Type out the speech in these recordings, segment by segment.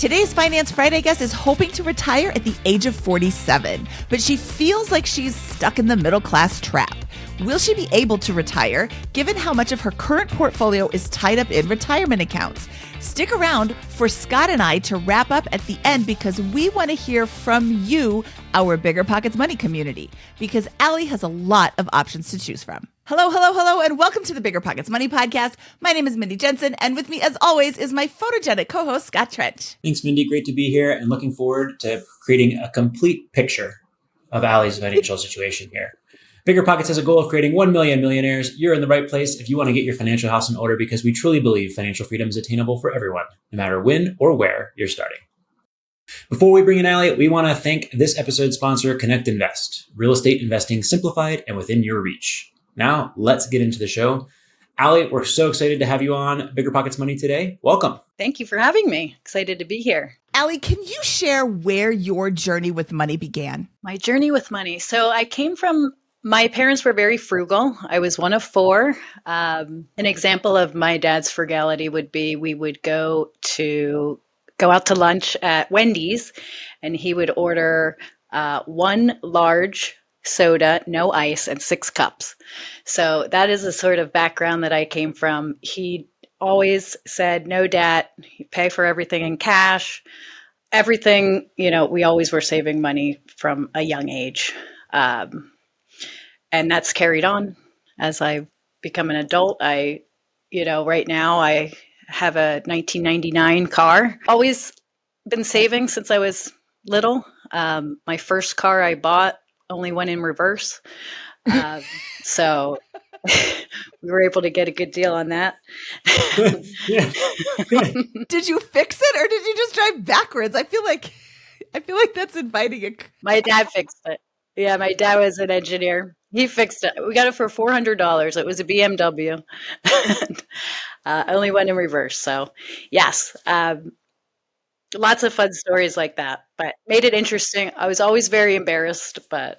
Today's Finance Friday guest is hoping to retire at the age of 47, but she feels like she's stuck in the middle class trap. Will she be able to retire, given how much of her current portfolio is tied up in retirement accounts? Stick around for Scott and I to wrap up at the end because we want to hear from you, our BiggerPockets money community, because Allie has a lot of options to choose from. Hello, and welcome to the BiggerPockets Money Podcast. My name is Mindy Jensen, and with me, as always, is my photogenic co-host, Scott Trench. Thanks, Mindy. Great to be here and looking forward to creating a complete picture of Allie's financial situation here. BiggerPockets has a goal of creating 1 million millionaires. You're in the right place if you want to get your financial house in order because we truly believe financial freedom is attainable for everyone, no matter when or where you're starting. Before we bring in Allie, we want to thank this episode's sponsor, Connect Invest, real estate investing simplified and within your reach. Now, let's get into the show. Allie, we're so excited to have you on BiggerPockets Money today. Welcome. Thank you for having me. Excited to be here. Allie, can you share where your journey with money began? My journey with money. So my parents were very frugal. I was one of four. An example of my dad's frugality would be we would go out to lunch at Wendy's, and he would order one large soda, no ice, and 6 cups. So that is the sort of background that I came from. He always said, no debt, you pay for everything in cash. Everything, we always were saving money from a young age. And that's carried on as I become an adult. Right now I have a 1999 car. Always been saving since I was little. My first car I bought only went in reverse. So we were able to get a good deal on that. Did you fix it or did you just drive backwards? I feel like that's inviting a... My dad fixed it. Yeah, my dad was an engineer. He fixed it. We got it for $400. It was a BMW. Only went in reverse. So yes, lots of fun stories like that, but made it interesting. I was always very embarrassed, but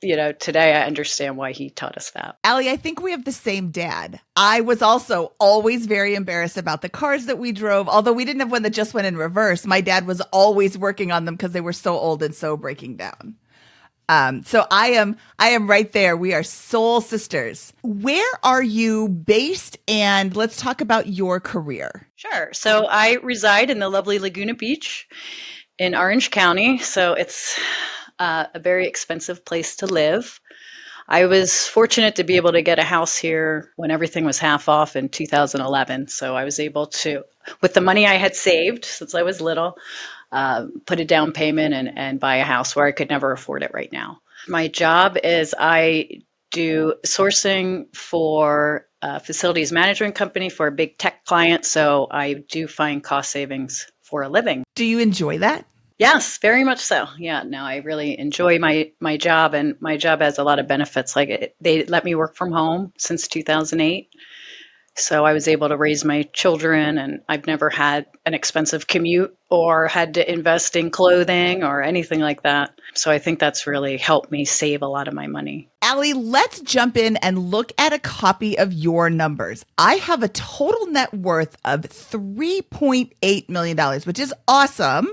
today I understand why he taught us that. Allie, I think we have the same dad. I was also always very embarrassed about the cars that we drove. Although we didn't have one that just went in reverse. My dad was always working on them because they were so old and so breaking down. So I am right there. We are soul sisters. Where are you based? And let's talk about your career. Sure. So I reside in the lovely Laguna Beach in Orange County. So it's a very expensive place to live. I was fortunate to be able to get a house here when everything was half off in 2011. So I was able to, with the money I had saved since I was little, put a down payment and buy a house where I could never afford it right now. My job is I do sourcing for a facilities management company for a big tech client. So I do find cost savings for a living. Do you enjoy that? Yes, very much so. Yeah, no, I really enjoy my job, and my job has a lot of benefits. They let me work from home since 2008. So I was able to raise my children, and I've never had an expensive commute or had to invest in clothing or anything like that. So I think that's really helped me save a lot of my money. Allie, let's jump in and look at a copy of your numbers. I have a total net worth of $3.8 million, which is awesome.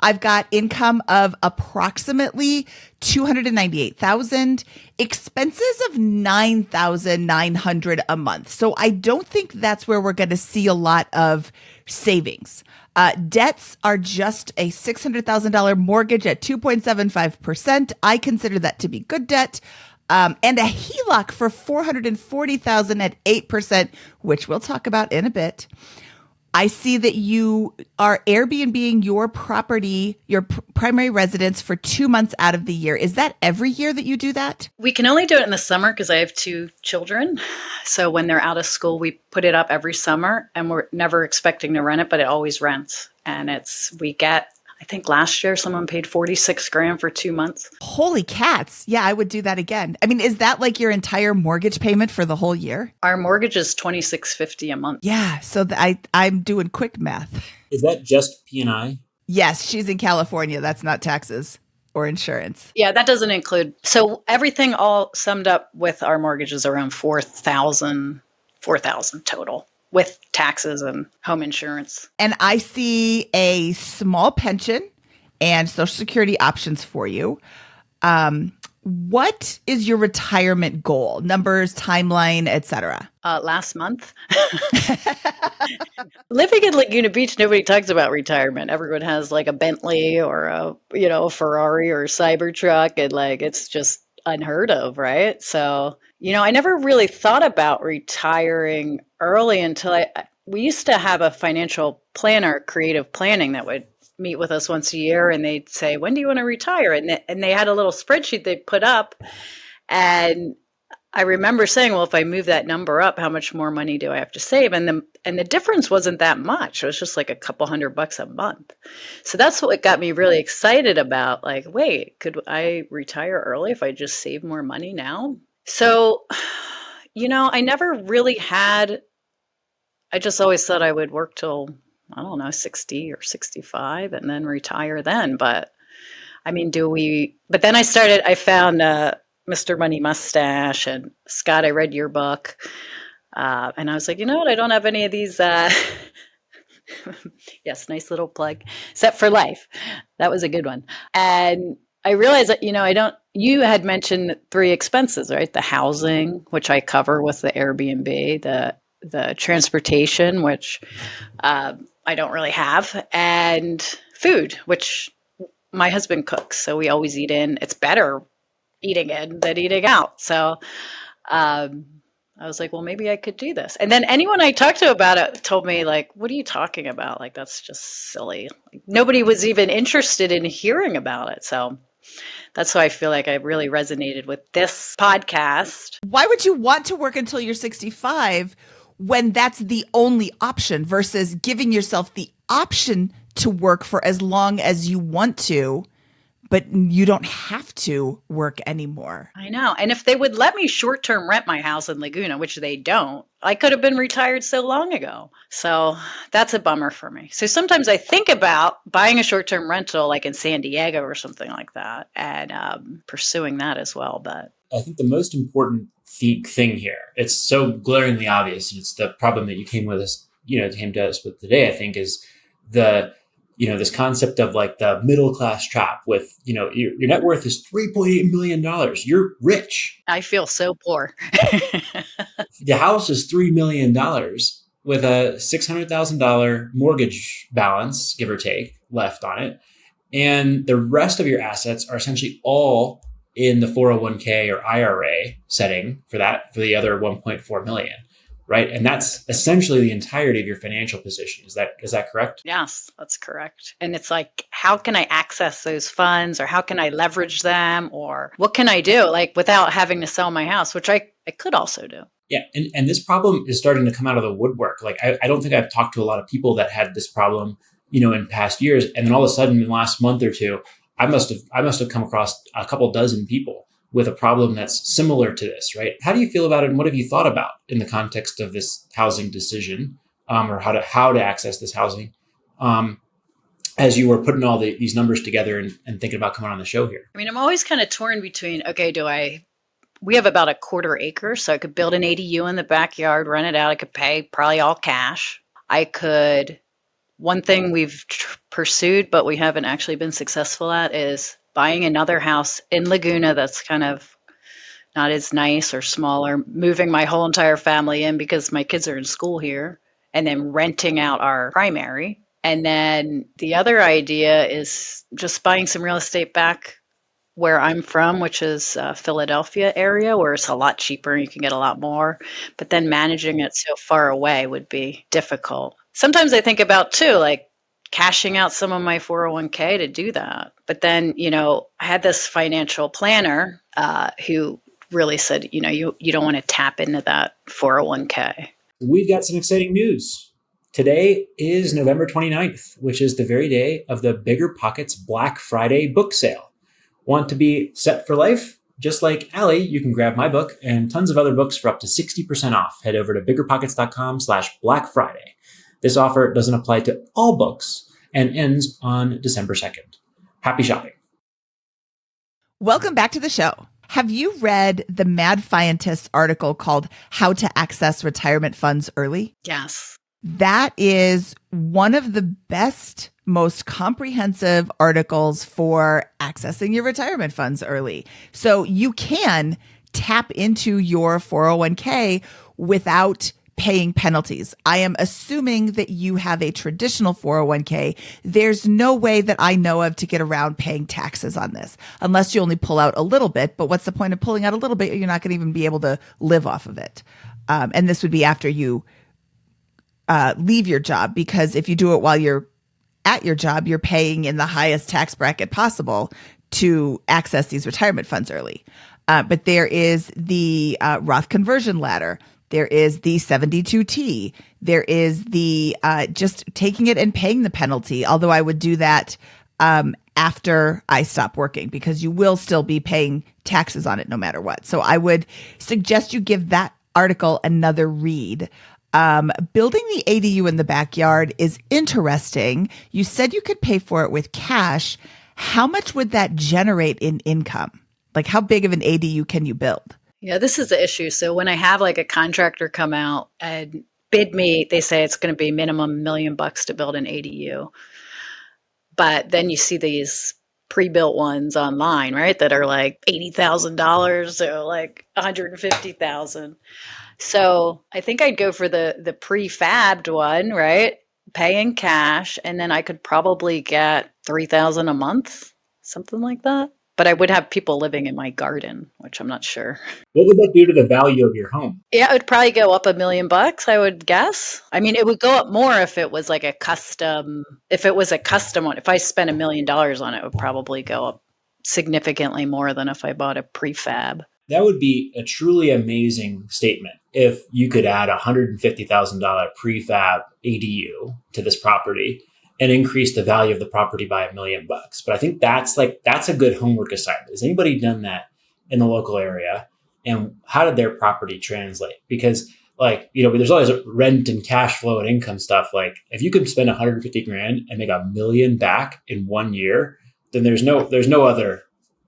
I've got income of approximately $298,000, expenses of $9,900 a month. So I don't think that's where we're going to see a lot of savings. Debts are just a $600,000 mortgage at 2.75%. I consider that to be good debt. And a HELOC for $440,000 at 8%, which we'll talk about in a bit. I see that you are Airbnb-ing your property, your primary residence for 2 months out of the year. Is that every year that you do that? We can only do it in the summer because I have 2 children. So when they're out of school, we put it up every summer, and we're never expecting to rent it, but it always rents. And I think last year someone paid $46,000 for 2 months. Holy cats. Yeah, I would do that again. I mean, is that like your entire mortgage payment for the whole year? Our mortgage is $26.50 a month. Yeah. So I'm doing quick math. Is that just P&I? Yes, she's in California. That's not taxes or insurance. Yeah, that doesn't include. So everything all summed up with our mortgage is around $4,000 total. with taxes and home insurance. And I see a small pension and Social Security options for you. What is your retirement goal? Numbers, timeline, etc. Last month. Living in Laguna Beach, nobody talks about retirement. Everyone has like a Bentley or a Ferrari or a Cybertruck, and like it's just unheard of, right? So, I never really thought about retiring early until we used to have a financial planner, creative planning, that would meet with us once a year, and they'd say, when do you want to retire? And they had a little spreadsheet they'd put up. And I remember saying, well, if I move that number up, how much more money do I have to save? And the difference wasn't that much. It was just like a couple $100 a month. So that's what got me really excited about, like, wait, could I retire early if I just save more money now? So, I never really I just always thought I would work till, I don't know, 60 or 65 and then retire then. But I mean, but then I found Mr. Money Mustache and Scott, I read your book. And I was like, you know what? I don't have any of these. Yes, nice little plug. Set for Life. That was a good one. And I realized that, you had mentioned 3 expenses, right? The housing, which I cover with the Airbnb, the transportation, which I don't really have, and food, which my husband cooks. So we always eat in. It's better eating in than eating out. So I was like, well, maybe I could do this. And then anyone I talked to about it told me, like, what are you talking about? Like, that's just silly. Like, nobody was even interested in hearing about it. So that's why I feel like I really resonated with this podcast. Why would you want to work until you're 65 when that's the only option versus giving yourself the option to work for as long as you want to, but you don't have to work anymore? I know. And if they would let me short-term rent my house in Laguna, which they don't, I could have been retired so long ago. So that's a bummer for me. So sometimes I think about buying a short-term rental like in San Diego or something like that and pursuing that as well. But I think the most important thing here, it's so glaringly obvious, it's the problem that you came to us with today, I think, is this concept of like the middle class trap with, your net worth is $3.8 million. You're rich. I feel so poor. The house is $3 million with a $600,000 mortgage balance, give or take, left on it. And the rest of your assets are essentially all in the 401k or IRA setting for the other 1.4 million. Right. And that's essentially the entirety of your financial position. Is that correct? Yes, that's correct. And it's like, how can I access those funds, or how can I leverage them, or what can I do like without having to sell my house, which I could also do. Yeah. And this problem is starting to come out of the woodwork. Like, I don't think I've talked to a lot of people that had this problem, in past years. And then all of a sudden in the last month or two, I must have come across a couple dozen people with a problem that's similar to this, right? How do you feel about it, and what have you thought about in the context of this housing decision, or how to access this housing, as you were putting all these numbers together and thinking about coming on the show here? I mean, I'm always kind of torn between, okay, we have about a 1/4 acre, so I could build an ADU in the backyard, rent it out. I could pay probably all cash. One thing we've pursued, but we haven't actually been successful at, is buying another house in Laguna that's kind of not as nice or smaller, moving my whole entire family in because my kids are in school here, and then renting out our primary. And then the other idea is just buying some real estate back where I'm from, which is Philadelphia area, where it's a lot cheaper and you can get a lot more. But then managing it so far away would be difficult. Sometimes I think about too, like cashing out some of my 401k to do that. But then, I had this financial planner who really said, you don't want to tap into that 401k. We've got some exciting news. Today is November 29th, which is the very day of the BiggerPockets Black Friday book sale. Want to be set for life? Just like Allie, you can grab my book and tons of other books for up to 60% off. Head over to biggerpockets.com/Black Friday. This offer doesn't apply to all books and ends on December 2nd. Happy shopping. Welcome back to the show. Have you read the Mad Scientist article called How to Access Retirement Funds Early? Yes. That is one of the best, most comprehensive articles for accessing your retirement funds early. So you can tap into your 401k without paying penalties. I am assuming that you have a traditional 401k. There's no way that I know of to get around paying taxes on this, unless you only pull out a little bit. But what's the point of pulling out a little bit? You're not going to even be able to live off of it. And this would be after you leave your job, because if you do it while you're at your job, you're paying in the highest tax bracket possible to access these retirement funds early. But there is the Roth conversion ladder. There is the 72T. There is the just taking it and paying the penalty, although I would do that after I stop working, because you will still be paying taxes on it no matter what. So I would suggest you give that article another read. Building the ADU in the backyard is interesting. You said you could pay for it with cash. How much would that generate in income? Like, how big of an ADU can you build? Yeah, this is the issue. So when I have like a contractor come out and bid me, they say it's going to be minimum $1 million to build an ADU. But then you see these pre-built ones online, right? That are like $80,000 or like $150,000. So I think I'd go for the prefabbed one, right? Pay in cash, and then I could probably get $3,000 a month, something like that. But I would have people living in my garden, which I'm not sure. What would that do to the value of your home? Yeah, it would probably go up $1 million, I would guess. I mean, it would go up more if it was like a custom. If it was a custom one, if I spent $1 million on it, it would probably go up significantly more than if I bought a prefab. That would be a truly amazing statement if you could add $150,000 prefab ADU to this property and increase the value of the property by $1 million. But I think that's a good homework assignment. Has anybody done that in the local area? And how did their property translate? Because there's always rent and cash flow and income stuff. Like, if you can spend 150 grand and make $1 million back in 1 year, then there's no other,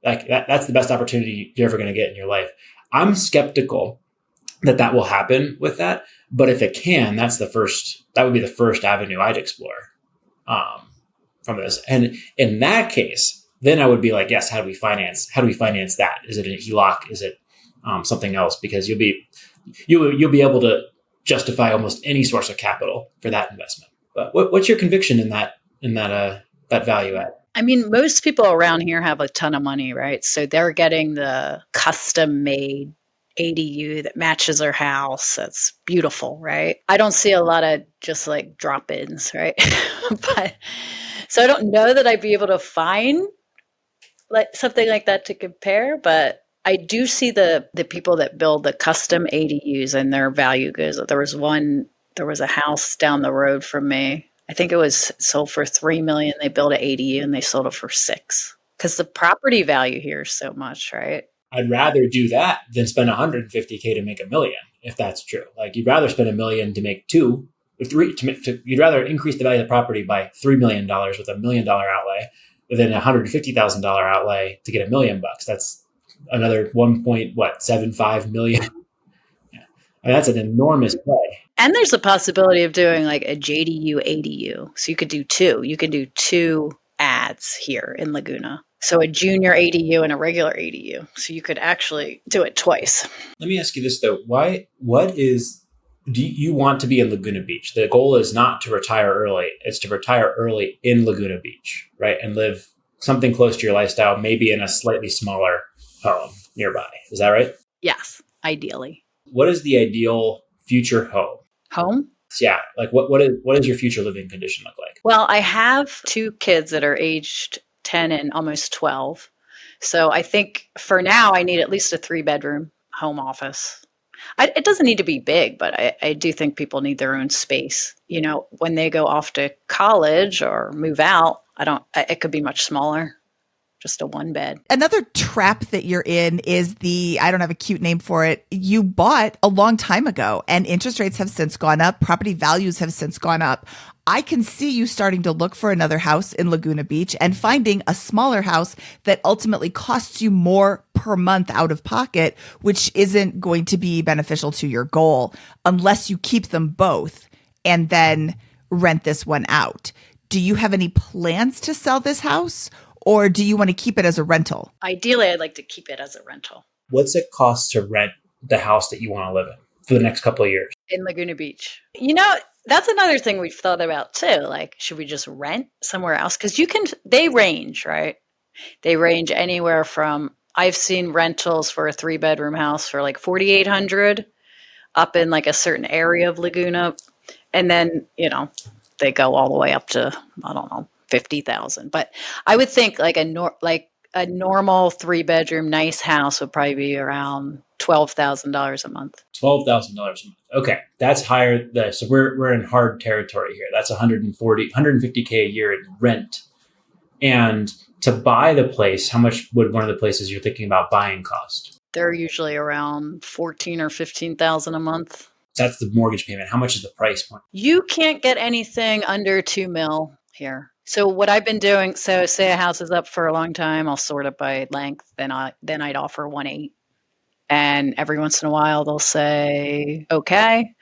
like that's the best opportunity you're ever going to get in your life. I'm skeptical that will happen with that. But if it can, that would be the first avenue I'd explore from this. And in that case, then I would be like, yes, how do we finance that? Is it a HELOC? Is it something else? Because you'll be able to justify almost any source of capital for that investment. But what's your conviction in that value add? I mean, most people around here have a ton of money, right? So they're getting the custom made ADU that matches their house. That's beautiful, right? I don't see a lot of just like drop-ins, right? But so I don't know that I'd be able to find like something like that to compare, but I do see the people that build the custom ADUs and their value goes. There was a house down the road from me. I think it was sold for $3 million. They built an ADU and they sold it for $6 million because the property value here is so much, right? I'd rather do that than spend $150K to make $1 million, if that's true. Like, you'd rather spend $1 million to make $2 or $3. You'd rather increase the value of the property by $3 million with $1 million outlay than a $150,000 outlay to get $1 million. That's another 1.75 million. Yeah. I mean, that's an enormous play. And there's a possibility of doing like a JDU ADU. So you could do two. You can do two ads here in Laguna. So a junior ADU and a regular ADU. So you could actually do it twice. Let me ask you this though. Do you want to be in Laguna Beach? The goal is not to retire early. It's to retire early in Laguna Beach, right? And live something close to your lifestyle, maybe in a slightly smaller home nearby. Is that right? Yes, ideally. What is the ideal future home? Home? Yeah. Like what is your future living condition look like? Well, I have 2 kids that are aged 10 and almost 12. So I think for now I need at least a 3-bedroom home office. It doesn't need to be big, but I do think people need their own space. You know, when they go off to college or move out, it could be much smaller. just a one bed. Another trap that you're in is I don't have a cute name for it. You bought a long time ago and interest rates have since gone up. Property values have since gone up. I can see you starting to look for another house in Laguna Beach and finding a smaller house that ultimately costs you more per month out of pocket, which isn't going to be beneficial to your goal unless you keep them both and then rent this one out. Do you have any plans to sell this house? Or do you want to keep it as a rental? Ideally, I'd like to keep it as a rental. What's it cost to rent the house that you want to live in for the next couple of years? In Laguna Beach. That's another thing we've thought about too. Like, should we just rent somewhere else? Because they range, right? They range anywhere from, I've seen rentals for a 3-bedroom house for like $4,800 up in like a certain area of Laguna. And then, they go all the way up to, I don't know, 50,000. But I would think like a normal 3-bedroom nice house would probably be around $12,000 a month. $12,000 a month. Okay, that's higher. So we're in hard territory here. That's $150K a year in rent. And to buy the place, how much would one of the places you're thinking about buying cost? They're usually around $14,000 or $15,000 a month. That's the mortgage payment. How much is the price point? You can't get anything under $2 million here. So what I've been doing, so say a house is up for a long time, I'll sort it by length. Then I'd offer 1.8. And every once in a while they'll say, okay.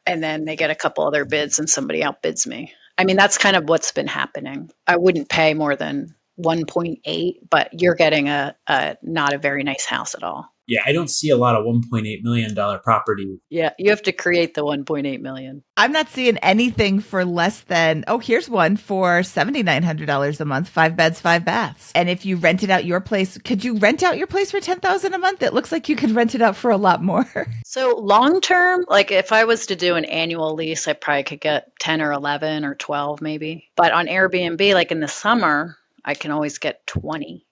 And then they get a couple other bids and somebody outbids me. I mean, that's kind of what's been happening. I wouldn't pay more than 1.8, but you're getting a not a very nice house at all. Yeah, I don't see a lot of $1.8 million property. Yeah, you have to create the $1.8 million. I'm not seeing anything for less than, here's one for $7,900 a month, 5 beds, 5 baths. And if you rented out your place, could you rent out your place for $10,000 a month? It looks like you could rent it out for a lot more. So long term, like if I was to do an annual lease, I probably could get 10 or 11 or 12 maybe. But on Airbnb, like in the summer, I can always get 20.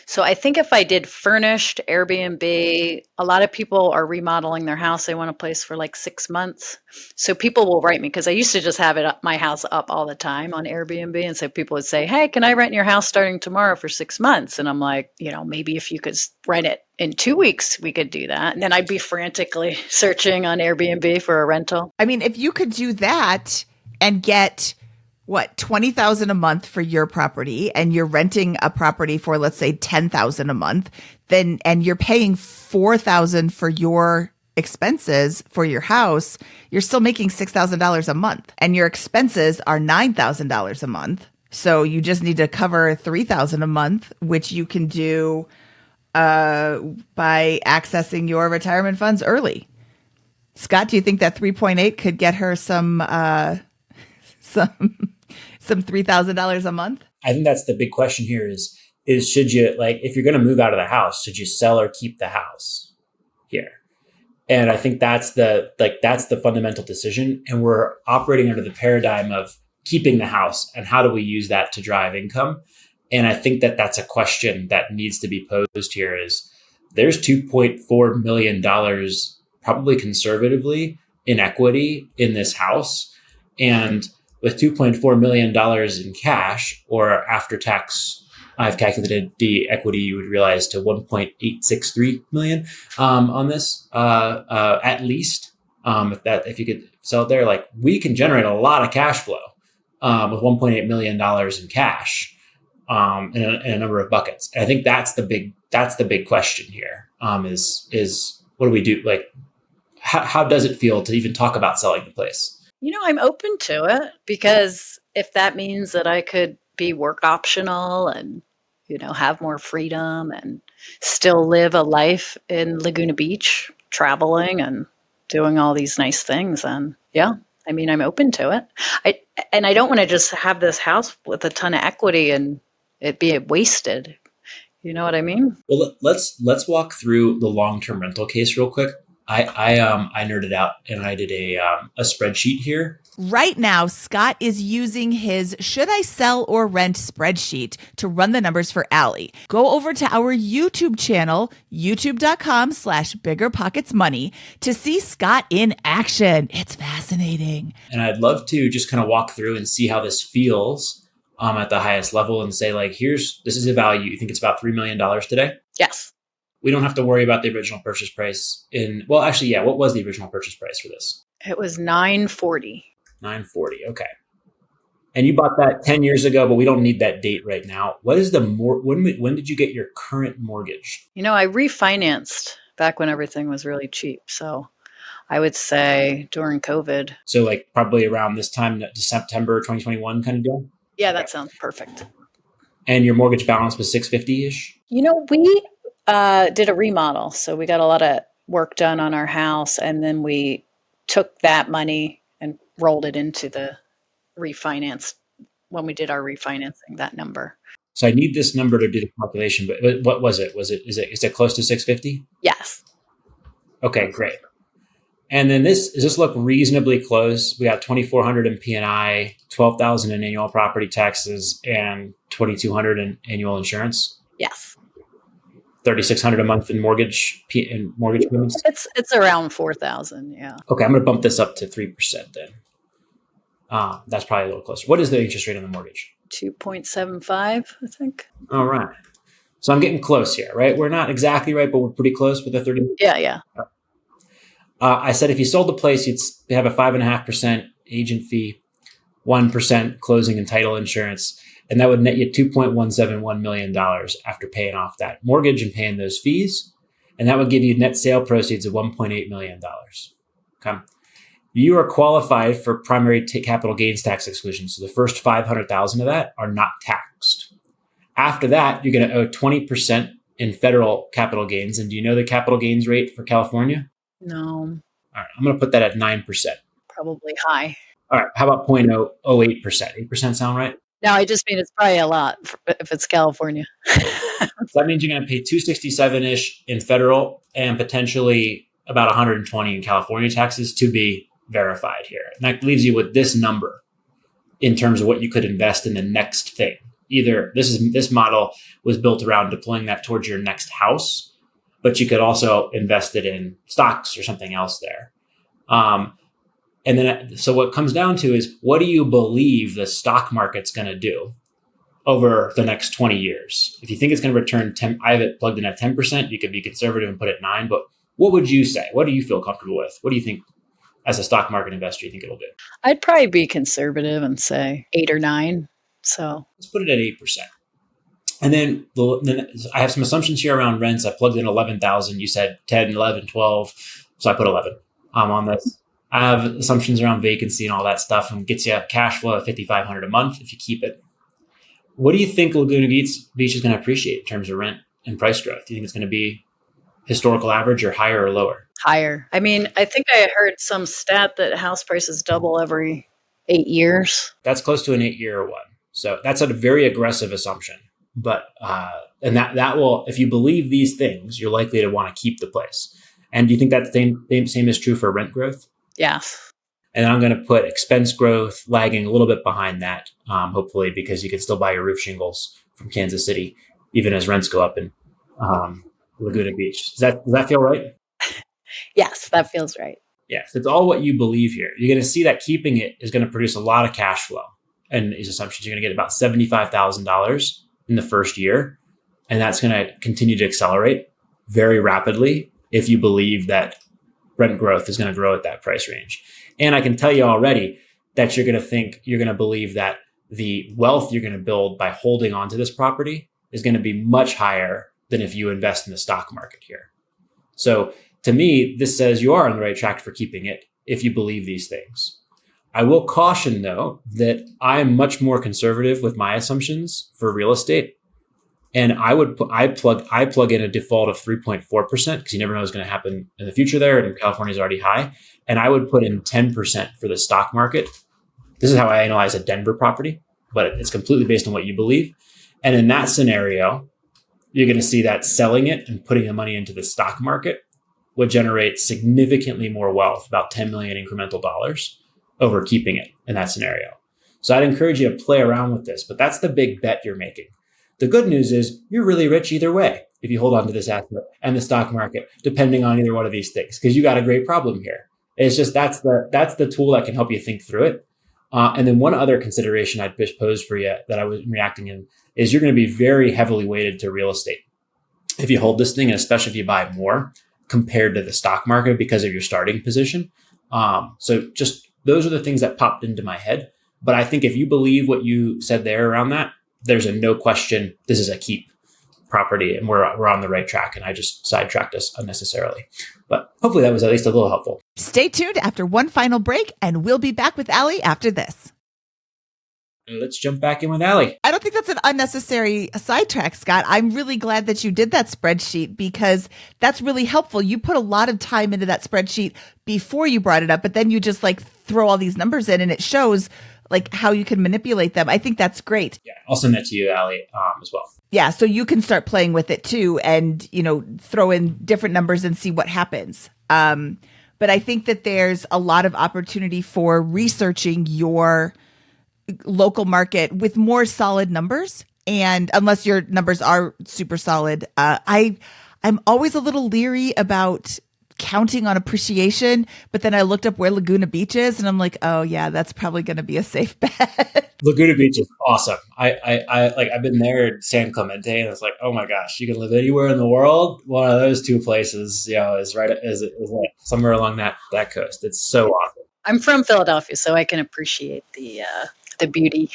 So I think if I did furnished Airbnb, a lot of people are remodeling their house. They want a place for like 6 months. So people will write me because I used to just have my house up all the time on Airbnb. And so people would say, hey, can I rent your house starting tomorrow for 6 months? And I'm like, maybe if you could rent it in 2 weeks, we could do that. And then I'd be frantically searching on Airbnb for a rental. I mean, if you could do that and get $20,000 a month for your property and you're renting a property for, let's say, $10,000 a month, and you're paying $4,000 for your expenses for your house, you're still making $6,000 a month and your expenses are $9,000 a month. So you just need to cover $3,000 a month, which you can do by accessing your retirement funds early. Scott, do you think that 3.8 could get her some $3,000 a month? I think that's the big question here is should you, like, if you're going to move out of the house, should you sell or keep the house here? And I think that's the fundamental decision. And we're operating under the paradigm of keeping the house and how do we use that to drive income? And I think that's a question that needs to be posed here is there's $2.4 million, probably conservatively, in equity in this house. And with $2.4 million in cash or after tax, I've calculated the equity you would realize to $1.863 million on this, at least. If you could sell it there, like we can generate a lot of cash flow with $1.8 million in cash in a number of buckets. And I think that's the big question here. Is what do we do? Like, how does it feel to even talk about selling the place? I'm open to it because if that means that I could be work optional and, have more freedom and still live a life in Laguna Beach, traveling and doing all these nice things, then yeah, I'm open to it. I don't want to just have this house with a ton of equity and it be wasted. You know what I mean? Well, let's walk through the long-term rental case real quick. I nerded out and I did a spreadsheet here. Right now, Scott is using his should I sell or rent spreadsheet to run the numbers for Allie. Go over to our YouTube channel, youtube.com/BiggerPocketsMoney to see Scott in action. It's fascinating. And I'd love to just kind of walk through and see how this feels at the highest level and say like, this is a value. You think it's about $3 million today? Yes. We don't have to worry about the original purchase price what was the original purchase price for this? It was $940. $940. Okay. And you bought that 10 years ago, but we don't need that date right now. What is when did you get your current mortgage? I refinanced back when everything was really cheap. So I would say during COVID. So like probably around this time, September 2021 kind of deal? Yeah, that sounds perfect. And your mortgage balance was 650-ish? We did a remodel. So we got a lot of work done on our house. And then we took that money and rolled it into the refinance when we did our refinancing, that number. So I need this number to do the calculation, but what was it? Is it close to 650? Yes. Okay, great. And then does this look reasonably close? We got 2,400 in P&I, 12,000 in annual property taxes, and 2,200 in annual insurance. Yes. 3,600 a month in mortgage payments. It's around 4,000. Yeah. Okay, I'm going to bump this up to 3% then. That's probably a little closer. What is the interest rate on the mortgage? 2.75, I think. All right. So I'm getting close here, right? We're not exactly right, but we're pretty close with the 30. Yeah. I said if you sold the place, you'd have a 5.5% agent fee, 1% closing and title insurance, and that would net you $2.171 million after paying off that mortgage and paying those fees. And that would give you net sale proceeds of $1.8 million. Okay. You are qualified for primary capital gains tax exclusion. So the first $500,000 of that are not taxed. After that, you're going to owe 20% in federal capital gains. And do you know the capital gains rate for California? No. All right. I'm going to put that at 9%. Probably high. All right. How about 0.08%? 8% sound right? No, I just mean it's probably a lot if it's California. So that means you're going to pay $267-ish in federal and potentially about $120 in California taxes to be verified here. And that leaves you with this number in terms of what you could invest in the next thing. Either this model was built around deploying that towards your next house, but you could also invest it in stocks or something else there. So what it comes down to is, what do you believe the stock market's going to do over the next 20 years? If you think it's going to return 10, I have it plugged in at 10%. You could be conservative and put it 9%. But what would you say? What do you feel comfortable with? What do you think as a stock market investor you think it'll do? I'd probably be conservative and say 8 or 9. So let's put it at 8%. And then I have some assumptions here around rents. I plugged in 11,000. You said 10, 11, 12. So I put 11 on this. I have assumptions around vacancy and all that stuff, and gets you a cash flow of $5,500 a month if you keep it. What do you think Laguna Beach is going to appreciate in terms of rent and price growth? Do you think it's going to be historical average or higher or lower? Higher. I mean, I think I heard some stat that house prices double every 8 years. That's close to an 8-year one. So that's a very aggressive assumption. But and that will, if you believe these things, you're likely to want to keep the place. And do you think that same is true for rent growth? Yes. And I'm going to put expense growth lagging a little bit behind that, hopefully, because you can still buy your roof shingles from Kansas City, even as rents go up in Laguna Beach. Does that feel right? Yes, that feels right. Yes, it's all what you believe here. You're going to see that keeping it is going to produce a lot of cash flow. And these assumptions, you're going to get about $75,000 in the first year. And that's going to continue to accelerate very rapidly if you believe that rent growth is going to grow at that price range. And I can tell you already that you're going to believe that the wealth you're going to build by holding onto this property is going to be much higher than if you invest in the stock market here. So to me, this says you are on the right track for keeping it if you believe these things. I will caution, though, that I am much more conservative with my assumptions for real estate. And I plug in a default of 3.4% because you never know what's going to happen in the future there. And California is already high. And I would put in 10% for the stock market. This is how I analyze a Denver property, but it's completely based on what you believe. And in that scenario, you're going to see that selling it and putting the money into the stock market would generate significantly more wealth, about 10 million incremental dollars, over keeping it in that scenario. So I'd encourage you to play around with this, but that's the big bet you're making. The good news is you're really rich either way if you hold on to this asset and the stock market, depending on either one of these things, because you got a great problem here. It's just that's the tool that can help you think through it. And then one other consideration I'd pose for you that I was reacting in is you're going to be very heavily weighted to real estate if you hold this thing, and especially if you buy more compared to the stock market because of your starting position. So just those are the things that popped into my head. But I think if you believe what you said there around that, there's a no question this is a keep property and we're on the right track. And I just sidetracked us unnecessarily. But hopefully that was at least a little helpful. Stay tuned after one final break, and we'll be back with Allie after this. Let's jump back in with Allie. I don't think that's an unnecessary sidetrack, Scott. I'm really glad that you did that spreadsheet because that's really helpful. You put a lot of time into that spreadsheet before you brought it up, but then you just like throw all these numbers in and it shows like how you can manipulate them. I think that's great. Yeah, I'll send that to you, Allie, as well. Yeah, so you can start playing with it too and, throw in different numbers and see what happens. But I think that there's a lot of opportunity for researching your local market with more solid numbers. And unless your numbers are super solid, I'm always a little leery about counting on appreciation. But then I looked up where Laguna Beach is and I'm like, oh yeah, that's probably going to be a safe bet. Laguna Beach is awesome. I've been there at San Clemente and it's like, oh my gosh, you can live anywhere in the world. One of those two places, is like somewhere along that coast. It's so awesome. I'm from Philadelphia, so I can appreciate the beauty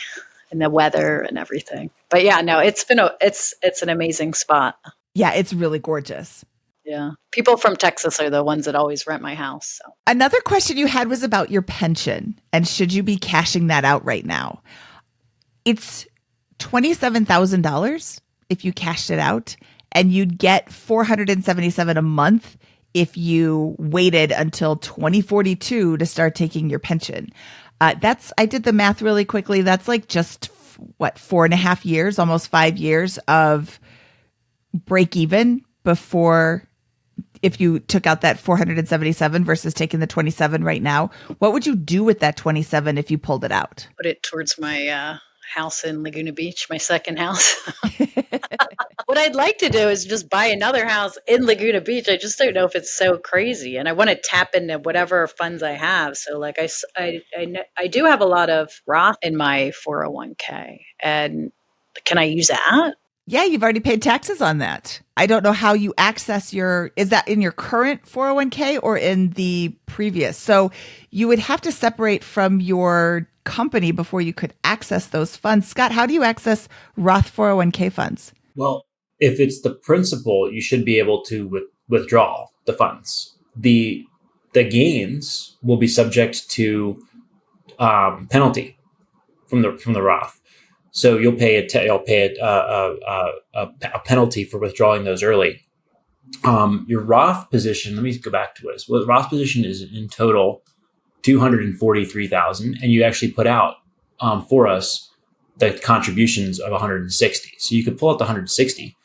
and the weather and everything. But yeah, no, it's an amazing spot. Yeah, it's really gorgeous. Yeah. People from Texas are the ones that always rent my house. So. Another question you had was about your pension and should you be cashing that out right now? It's $27,000 if you cashed it out, and you'd get $477 a month if you waited until 2042 to start taking your pension. I did the math really quickly. That's like just 4.5 years, almost 5 years of break even before, if you took out that 477 versus taking the 27 right now. What would you do with that 27 if you pulled it out? Put it towards my house in Laguna Beach, my second house. What I'd like to do is just buy another house in Laguna Beach. I just don't know if it's so crazy, and I want to tap into whatever funds I have. So, like I do have a lot of Roth in my 401k, and can I use that? Yeah, you've already paid taxes on that. I don't know how you access is that in your current 401k or in the previous? So you would have to separate from your company before you could access those funds. Scott, how do you access Roth 401k funds? Well, if it's the principal, you should be able to withdraw the funds. The gains will be subject to penalty from the Roth. So you'll pay a penalty for withdrawing those early. Your Roth position, let me go back to it. Well, the Roth position is in total $243,000, and you actually put out for us the contributions of 160. So you could pull out the 160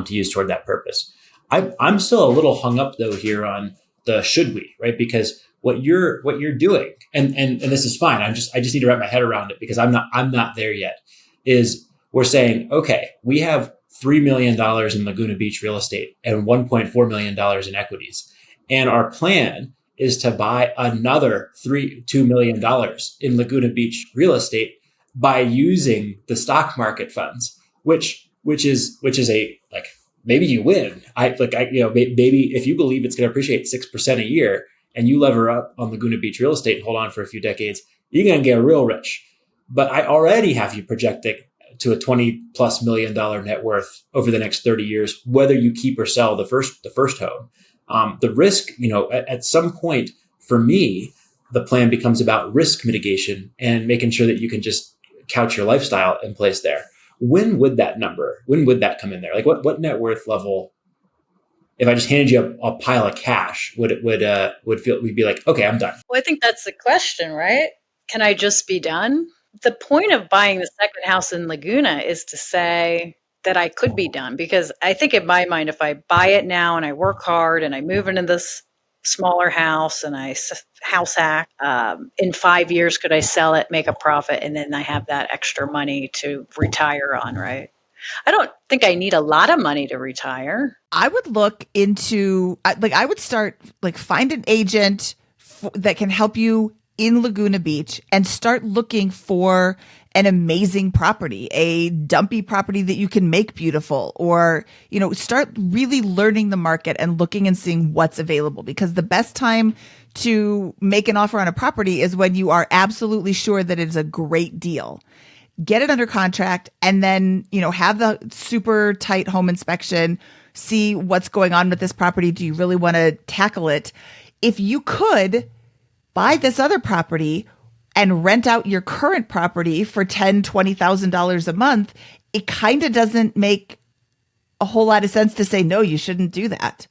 to use toward that purpose. I'm still a little hung up though here on the should we, right? Because what you're doing, and this is fine. I just need to wrap my head around it because I'm not there yet. Is we're saying, okay, we have $3 million in Laguna Beach real estate and $1.4 million in equities. And our plan is to buy another $2 million in Laguna Beach real estate by using the stock market funds, which is a, like, maybe you win. Maybe if you believe it's going to appreciate 6% a year and you lever up on Laguna Beach real estate and hold on for a few decades, you're going to get real rich. But I already have you projecting to a $20+ million net worth over the next 30 years, whether you keep or sell the first home. The risk, at some point for me, the plan becomes about risk mitigation and making sure that you can just couch your lifestyle in place there. When would that come in there? Like what net worth level, if I just handed you a pile of cash, we'd be like, okay, I'm done. Well, I think that's the question, right? Can I just be done? The point of buying the second house in Laguna is to say that I could be done, because I think in my mind, if I buy it now and I work hard and I move into this smaller house and I house hack, in 5 years, could I sell it, make a profit, and then I have that extra money to retire on, right? I don't think I need a lot of money to retire. I would look into, I would start, find an agent that can help you in Laguna Beach and start looking for an amazing property, a dumpy property that you can make beautiful, or, start really learning the market and looking and seeing what's available, because the best time to make an offer on a property is when you are absolutely sure that it is a great deal. Get it under contract and then, have the super tight home inspection, see what's going on with this property. Do you really want to tackle it? If you could buy this other property and rent out your current property for $10,000, $20,000 a month, it kind of doesn't make a whole lot of sense to say, no, you shouldn't do that.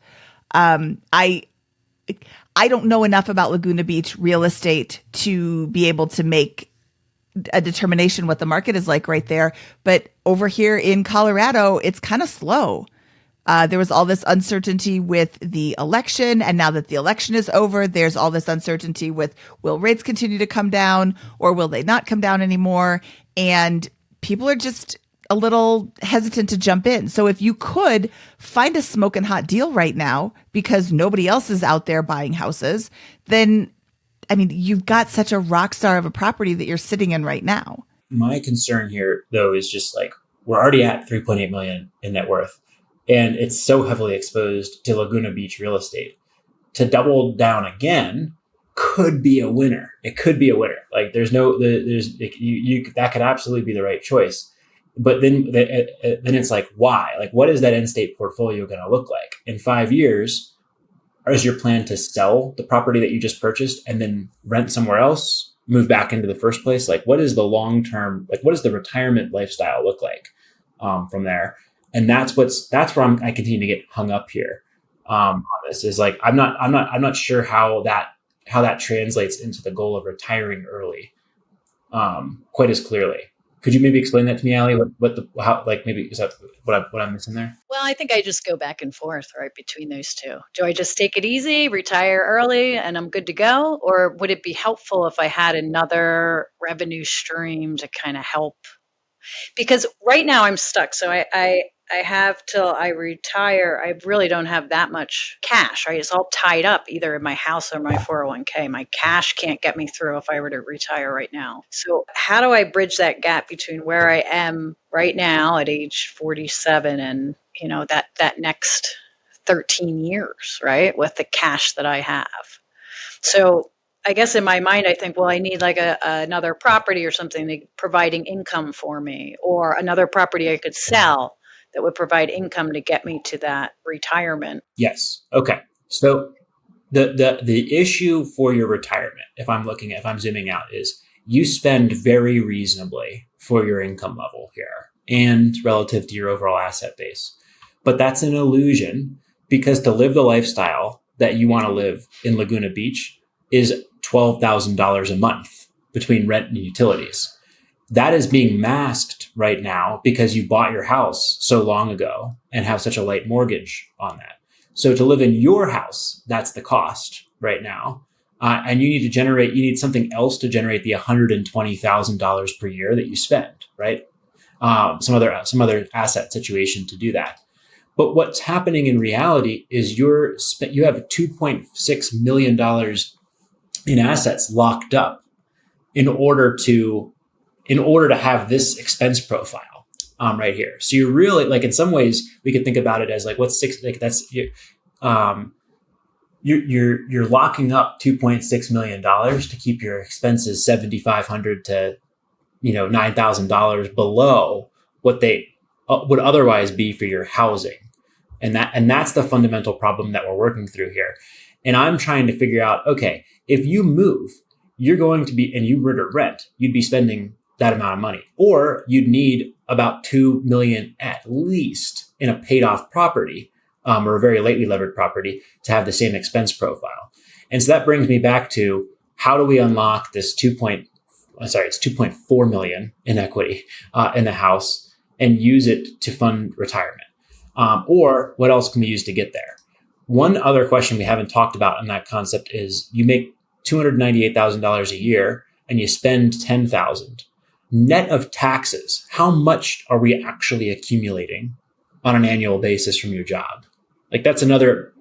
I don't know enough about Laguna Beach real estate to be able to make a determination what the market is like right there. But over here in Colorado, it's kind of slow. There was all this uncertainty with the election, and now that the election is over, there's all this uncertainty with, will rates continue to come down or will they not come down anymore? And people are just a little hesitant to jump in. So if you could find a smoking hot deal right now because nobody else is out there buying houses, then, you've got such a rock star of a property that you're sitting in right now. My concern here, though, is just like, we're already at 3.8 million in net worth. And it's so heavily exposed to Laguna Beach real estate. To double down again could be a winner. It could be a winner. Like that could absolutely be the right choice. But then it's like, why? Like, what is that end state portfolio going to look like in 5 years? Or is your plan to sell the property that you just purchased and then rent somewhere else, move back into the first place? Like, what is the long term? Like, what does the retirement lifestyle look like from there? And that's where I continue to get hung up here on this. Is like, I'm not sure how that translates into the goal of retiring early quite as clearly. Could you maybe explain that to me, Allie? Maybe is that what I'm missing there? Well, I think I just go back and forth right between those two. Do I just take it easy, retire early, and I'm good to go, or would it be helpful if I had another revenue stream to kind of help? Because right now I'm stuck. So I have till I retire. I really don't have that much cash, right? It's all tied up either in my house or my 401k. My cash can't get me through if I were to retire right now. So how do I bridge that gap between where I am right now at age 47 and, that next 13 years, right? With the cash that I have. So I guess in my mind, I think, well, I need like another property or something providing income for me, or another property I could sell that would provide income to get me to that retirement. Yes. Okay. So the issue for your retirement, if I'm zooming out, is you spend very reasonably for your income level here and relative to your overall asset base. But that's an illusion, because to live the lifestyle that you want to live in Laguna Beach is $12,000 a month between rent and utilities. That is being masked right now because you bought your house so long ago and have such a light mortgage on that. So to live in your house, that's the cost right now. And you need something else to generate the $120,000 per year that you spend, right? Some other asset situation to do that. But what's happening in reality is you have $2.6 million in assets locked up in order to have this expense profile right here. So you're really, like, in some ways we could think about it as like, what's six, like that's you're locking up $2.6 million to keep your expenses $7,500 to $9,000 below what they would otherwise be for your housing. And that's the fundamental problem that we're working through here. And I'm trying to figure out, okay, if you move, you're going to be, and you were to rent, you'd be spending that amount of money, or you'd need about $2 million at least in a paid off property, or a very lightly levered property to have the same expense profile. And so that brings me back to, how do we unlock this it's 2.4 million in equity in the house and use it to fund retirement? Or what else can we use to get there? One other question we haven't talked about in that concept is, you make $298,000 a year and you spend $10,000 net of taxes. How much are we actually accumulating on an annual basis from your job? Like, that's another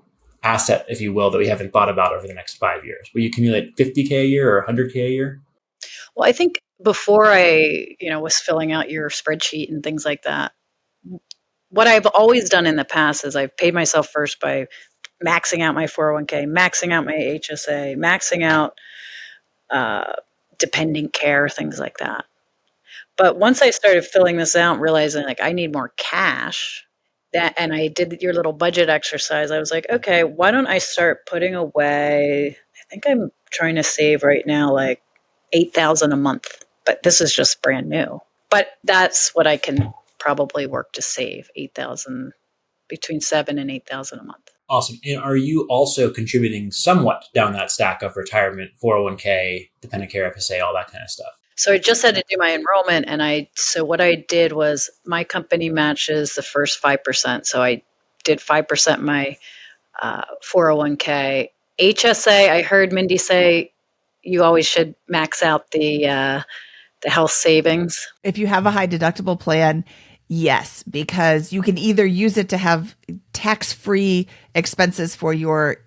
asset, if you will, that we haven't thought about over the next 5 years? Will you accumulate 50K a year or 100K a year? Well, I think before I, was filling out your spreadsheet and things like that, what I've always done in the past is I've paid myself first by maxing out my 401k, maxing out my HSA, maxing out dependent care, things like that. But once I started filling this out and realizing like I need more cash, and I did your little budget exercise, I was like, okay, why don't I start putting away? I think I'm trying to save right now like $8,000 a month, but this is just brand new. But that's what I can probably work to save, 8,000, between 7 and 8,000 a month. Awesome. And are you also contributing somewhat down that stack of retirement, 401k, dependent care, FSA, all that kind of stuff? So I just had to do my enrollment, and so what I did was my company matches the first 5%. So I did 5% my 401k. HSA, I heard Mindy say you always should max out the health savings. If you have a high deductible plan, yes, because you can either use it to have tax-free expenses for your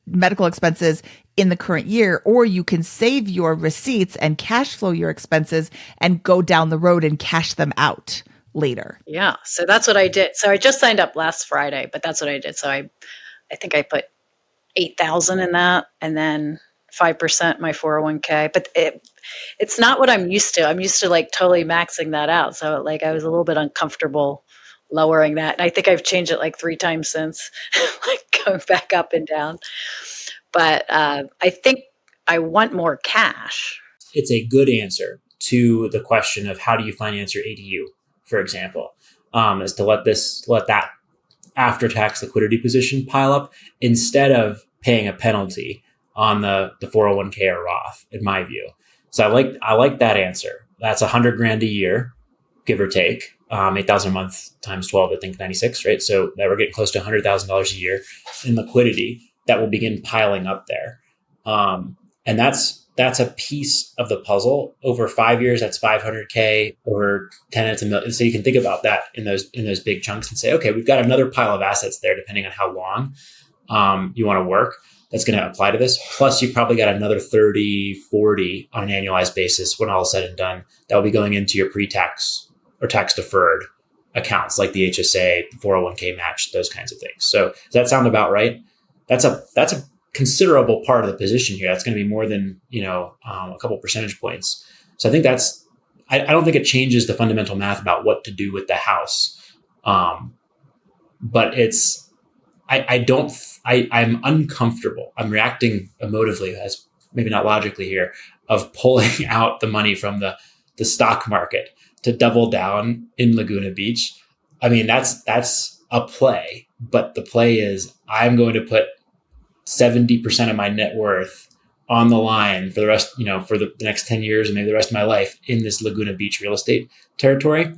medical expenses in the current year, or you can save your receipts and cash flow your expenses and go down the road and cash them out later. Yeah, so that's what I did. So I just signed up last Friday, but that's what I did. So I think I put 8,000 in that, and then 5% my 401k. But it's not what I'm used to. I'm used to like totally maxing that out. So like I was a little bit uncomfortable lowering that. And I think I've changed it like 3 times since, like going back up and down. But I think I want more cash. It's a good answer to the question of how do you finance your ADU, for example, is to let that after-tax liquidity position pile up instead of paying a penalty on the 401k or Roth, in my view. So I like that answer. That's $100,000 a year, give or take, 8,000 a month times 12, I think 96, right? So that we're getting close to $100,000 a year in liquidity that will begin piling up there. And that's a piece of the puzzle. Over 5 years, that's 500K. Over 10, it's $1 million. So you can think about that in those big chunks and say, okay, we've got another pile of assets there, depending on how long you want to work. That's going to apply to this. Plus, you probably got another 30, 40 on an annualized basis when all is said and done that will be going into your pre-tax or tax deferred accounts like the HSA, 401k match, those kinds of things. So does that sound about right? That's a considerable part of the position here. That's going to be more than, a couple percentage points. So I think I don't think it changes the fundamental math about what to do with the house. But I'm uncomfortable. I'm reacting emotively, as maybe not logically here, of pulling out the money from the stock market to double down in Laguna Beach. I mean, that's a play, but the play is I'm going to put 70% of my net worth on the line for the rest, for the next 10 years and maybe the rest of my life in this Laguna Beach real estate territory.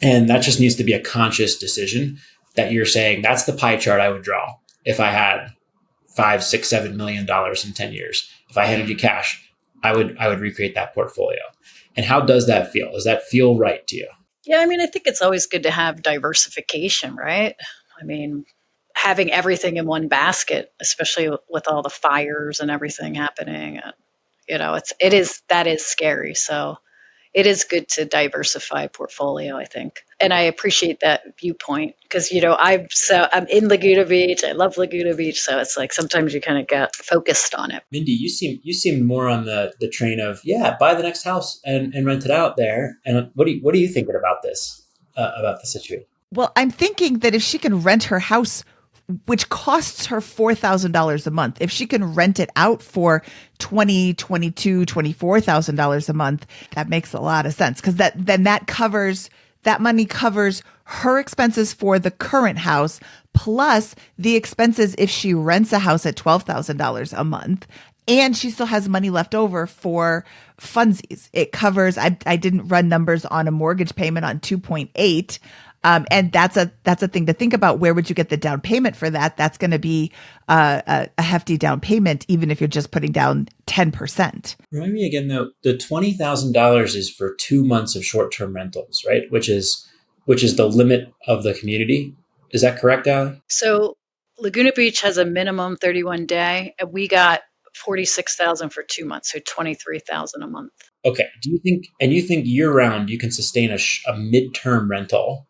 And that just needs to be a conscious decision that you're saying that's the pie chart I would draw if I had $5, $6, $7 million in 10 years. If I handed you cash, I would recreate that portfolio. And how does that feel? Does that feel right to you? Yeah, I mean, I think it's always good to have diversification, right? I mean, having everything in one basket, especially with all the fires and everything happening, that is scary. So it is good to diversify portfolio, I think. And I appreciate that viewpoint because, I'm in Laguna Beach. I love Laguna Beach. So it's like sometimes you kind of get focused on it. Mindy, you seem more on the train of, buy the next house and rent it out there. And what are you thinking about this, about the situation? Well, I'm thinking that if she can rent her house, which costs her $4,000 a month, if she can rent it out for $20,000, $22,000, $24,000 a month, that makes a lot of sense because that money covers her expenses for the current house plus the expenses if she rents a house at $12,000 a month. And she still has money left over for funsies. It covers, I didn't run numbers on a mortgage payment on 2.8. And that's a thing to think about. Where would you get the down payment for that? That's going to be a hefty down payment, even if you're just putting down 10%. Remind me again, though, the $20,000 is for 2 months of short-term rentals, right? Which is the limit of the community. Is that correct, Allie? So Laguna Beach has a minimum 31 day, and we got 46,000 for 2 months, so 23,000 a month. Okay. You think year round you can sustain a midterm rental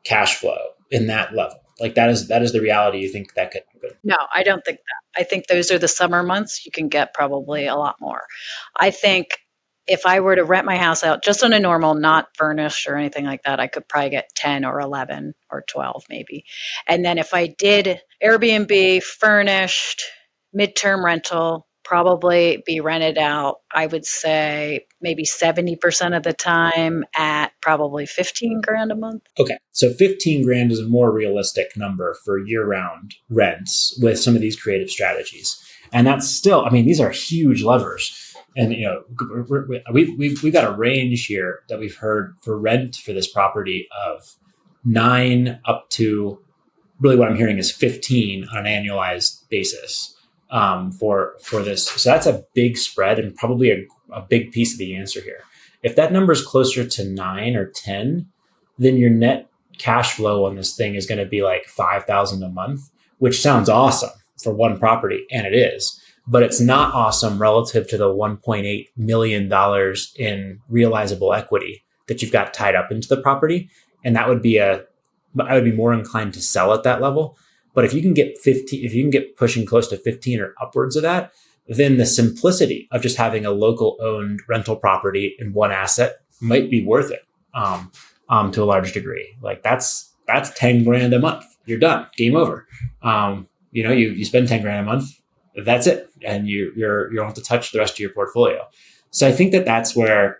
cash flow in that level? Like that is the reality you think that could happen? No, I don't think that. I think those are the summer months. You can get probably a lot more. I think if I were to rent my house out just on a normal, not furnished or anything like that, I could probably get 10 or 11 or 12 maybe. And then if I did Airbnb, furnished, midterm rental, probably be rented out, I would say maybe 70% of the time at probably 15 grand a month. Okay. So 15 grand is a more realistic number for year round rents with some of these creative strategies. And that's still, I mean, these are huge levers. And, you know, we've got a range here that we've heard for rent for this property of 9 up to really what I'm hearing is 15 on an annualized basis for this. So that's a big spread and probably a big piece of the answer here. If that number is closer to 9 or 10, then your net cash flow on this thing is going to be like 5,000 a month, which sounds awesome for one property, and it is. But it's not awesome relative to the $1.8 million in realizable equity that you've got tied up into the property. And I would be more inclined to sell at that level. But if you can get pushing close to 15 or upwards of that, then the simplicity of just having a local owned rental property in one asset might be worth it to a large degree. Like that's 10 grand a month. You're done. Game over. You spend 10 grand a month. That's it. And you don't have to touch the rest of your portfolio. So I think that's where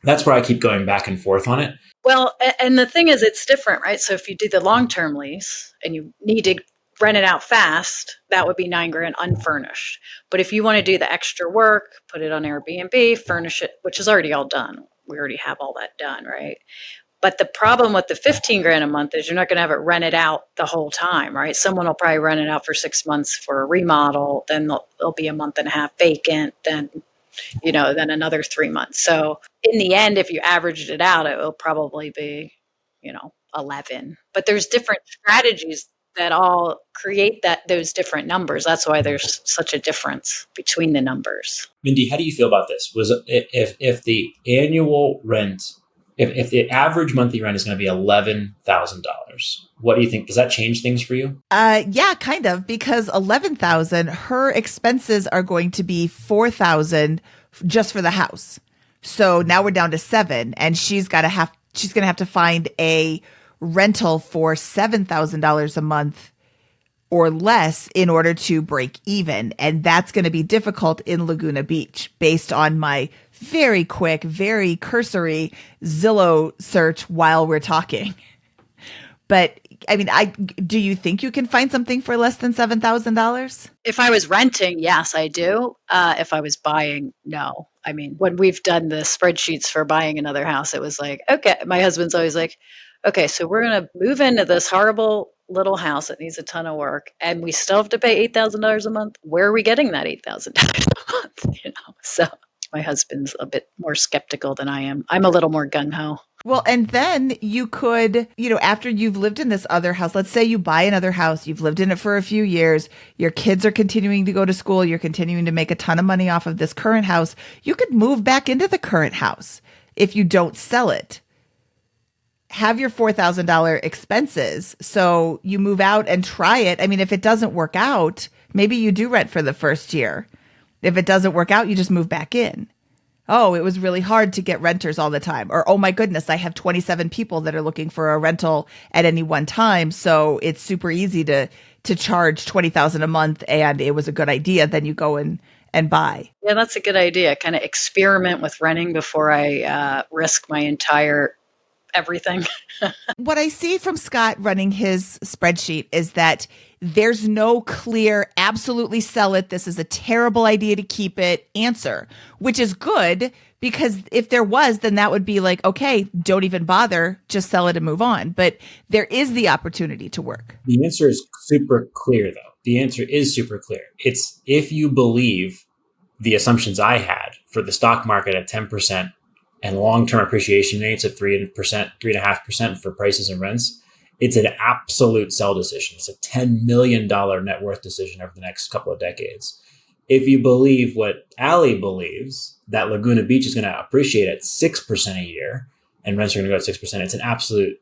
I keep going back and forth on it. Well, and the thing is, it's different, right? So if you do the long-term lease and you need to rent it out fast, that would be 9 grand unfurnished. But if you want to do the extra work, put it on Airbnb, furnish it, which is already all done. We already have all that done, right? But the problem with the 15 grand a month is you're not going to have it rented out the whole time, right? Someone will probably rent it out for 6 months for a remodel. Then there'll be a month and a half vacant. Then another 3 months. So in the end, if you averaged it out, it will probably be, 11. But there's different strategies that all create those different numbers. That's why there's such a difference between the numbers. Mindy, how do you feel about this? If the annual rent, if the average monthly rent is going to be $11,000, what do you think? Does that change things for you? Yeah, kind of, because 11,000, her expenses are going to be 4,000 just for the house. So now we're down to 7, and she's going to have to find a rental for $7,000 a month or less in order to break even. And that's going to be difficult in Laguna Beach based on my very quick, very cursory Zillow search while we're talking. But I mean, do you think you can find something for less than $7,000? If I was renting, yes, I do. If I was buying, no. I mean, when we've done the spreadsheets for buying another house, it was like, okay, my husband's always like, okay, so we're going to move into this horrible little house that needs a ton of work, and we still have to pay $8,000 a month. Where are we getting that $8,000 a month? So my husband's a bit more skeptical than I am. I'm a little more gung-ho. Well, and then you could, after you've lived in this other house, let's say you buy another house, you've lived in it for a few years, your kids are continuing to go to school, you're continuing to make a ton of money off of this current house, you could move back into the current house if you don't sell it. Have your $4,000 expenses. So you move out and try it. I mean, if it doesn't work out, maybe you do rent for the first year. If it doesn't work out, you just move back in. Oh, it was really hard to get renters all the time. Or, oh my goodness, I have 27 people that are looking for a rental at any one time. So it's super easy to charge $20,000 a month, and it was a good idea. Then you go and buy. Yeah, that's a good idea. Kind of experiment with renting before I risk my entire everything. What I see from Scott running his spreadsheet is that there's no clear, absolutely sell it, this is a terrible idea to keep it answer, which is good, because if there was, then that would be like, okay, don't even bother, just sell it and move on. But there is the opportunity to work. The answer is super clear, though. The answer is super clear. It's if you believe the assumptions I had for the stock market at 10%, and long-term appreciation rates of 3%, 3.5% for prices and rents. It's an absolute sell decision. It's a $10 million net worth decision over the next couple of decades. If you believe what Allie believes, that Laguna Beach is going to appreciate at 6% a year and rents are going to go at 6%, it's an absolute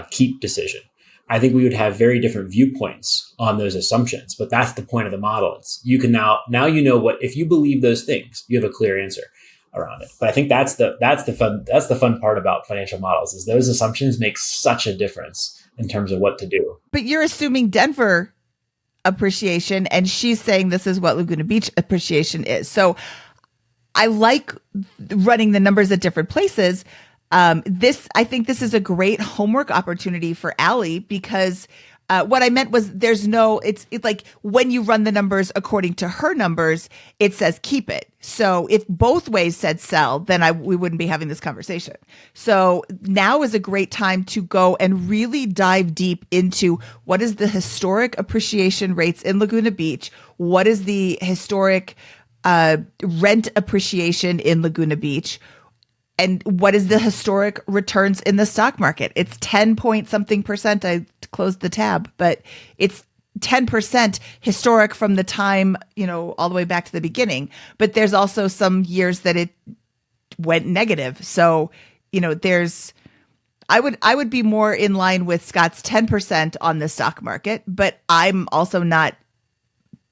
keep decision. I think we would have very different viewpoints on those assumptions, but that's the point of the model. You can now you know what, if you believe those things, you have a clear answer around it. But I think that's the fun part about financial models is those assumptions make such a difference in terms of what to do. But you're assuming Denver appreciation, and she's saying this is what Laguna Beach appreciation is. So I like running the numbers at different places. I think this is a great homework opportunity for Allie because what I meant was it's like when you run the numbers according to her numbers, it says keep it. So if both ways said sell, then we wouldn't be having this conversation. So now is a great time to go and really dive deep into what is the historic appreciation rates in Laguna Beach? What is the historic rent appreciation in Laguna Beach? And what is the historic returns in the stock market? It's 10 point something percent. I closed the tab, but it's 10% historic from the time, all the way back to the beginning. But there's also some years that it went negative. So, I would be more in line with Scott's 10% on the stock market, but I'm also not